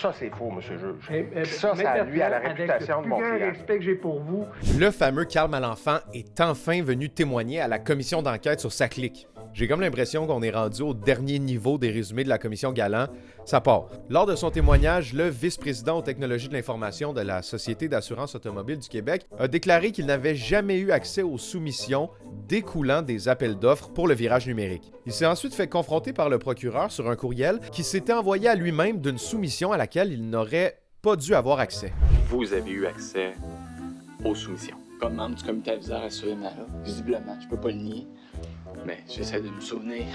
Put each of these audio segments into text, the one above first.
Ça, c'est faux, monsieur le juge. Puis Ça nuit à la réputation de mon client. Avec le plus grand client. respect que j'ai pour vous, Le fameux Carl Malenfant est enfin venu témoigner à la commission d'enquête sur sa clique. J'ai comme l'impression qu'on est rendu au dernier niveau des résumés de la commission Galland. Ça part. Lors de son témoignage, le vice-président aux technologies de l'information de la Société d'assurance automobile du Québec a déclaré qu'il n'avait jamais eu accès aux soumissions découlant des appels d'offres pour le virage numérique. Il s'est ensuite fait confronter par le procureur sur un courriel qui s'était envoyé à lui-même d'une soumission à laquelle il n'aurait pas dû avoir accès. Vous avez eu accès aux soumissions. Comme membre du comité aviseur assurément, visiblement, je peux pas le nier, mais j'essaie de me souvenir.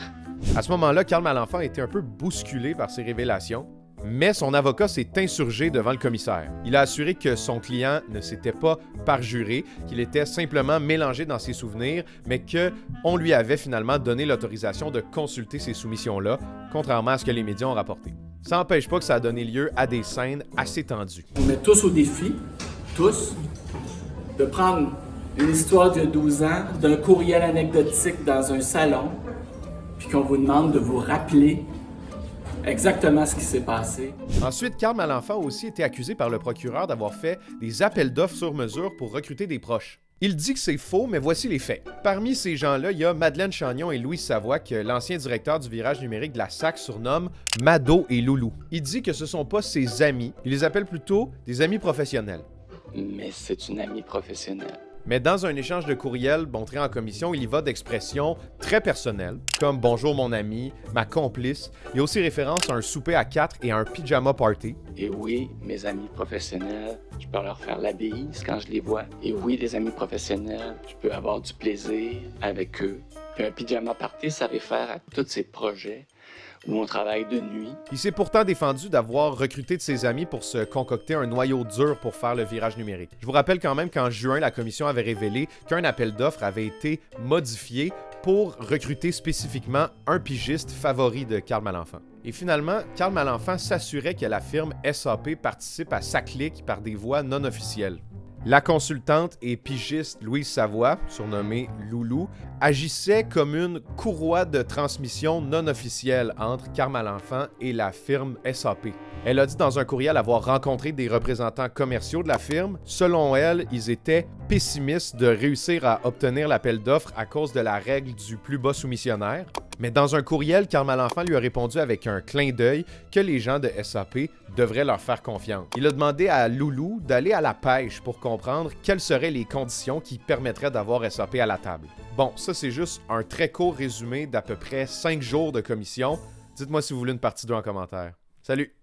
À ce moment-là, Carl Malenfant a été un peu bousculé par ces révélations, mais son avocat s'est insurgé devant le commissaire. Il a assuré que son client ne s'était pas parjuré, qu'il était simplement mélangé dans ses souvenirs, mais qu'on lui avait finalement donné l'autorisation de consulter ces soumissions-là, contrairement à ce que les médias ont rapporté. Ça n'empêche pas que ça a donné lieu à des scènes assez tendues. On met tous au défi, tous, de prendre une histoire de 12 ans, d'un courriel anecdotique dans un salon, puis qu'on vous demande de vous rappeler exactement ce qui s'est passé. Ensuite, Carl Malenfant a aussi été accusé par le procureur d'avoir fait des appels d'offres sur mesure pour recruter des proches. Il dit que c'est faux, mais voici les faits. Parmi ces gens-là, il y a Madeleine Chagnon et Louise Savoie, que l'ancien directeur du virage numérique de la SAC surnomme Mado et Loulou. Il dit que ce sont pas ses amis, il les appelle plutôt des amis professionnels. Mais c'est une amie professionnelle. Mais dans un échange de courriel montré en commission, il y va d'expressions très personnelles, comme « Bonjour mon ami »,« ma complice ». Il y a aussi référence à un souper à 4 et à un pyjama party. Et oui, mes amis professionnels, je peux leur faire la bise quand je les vois. Et oui, des amis professionnels, je peux avoir du plaisir avec eux. Puis un pyjama party, ça réfère à tous ces projets où on travaille de nuit. Il s'est pourtant défendu d'avoir recruté de ses amis pour se concocter un noyau dur pour faire le virage numérique. Je vous rappelle quand même qu'en juin, la commission avait révélé qu'un appel d'offres avait été modifié pour recruter spécifiquement un pigiste favori de Carl Malenfant. Et finalement, Carl Malenfant s'assurait que la firme SAP participe à sa clique par des voies non officielles. La consultante et pigiste Louise Savoie, surnommée Loulou, agissait comme une courroie de transmission non officielle entre Carl Malenfant et la firme SAP. Elle a dit dans un courriel avoir rencontré des représentants commerciaux de la firme. Selon elle, ils étaient pessimistes de réussir à obtenir l'appel d'offres à cause de la règle du plus bas soumissionnaire. Mais dans un courriel, Carl Malenfant lui a répondu avec un clin d'œil que les gens de SAP devraient leur faire confiance. Il a demandé à Loulou d'aller à la pêche pour comprendre quelles seraient les conditions qui permettraient d'avoir SAP à la table. Bon, ça c'est juste un très court résumé d'à peu près 5 jours de commission. Dites-moi si vous voulez une partie 2 en commentaire. Salut!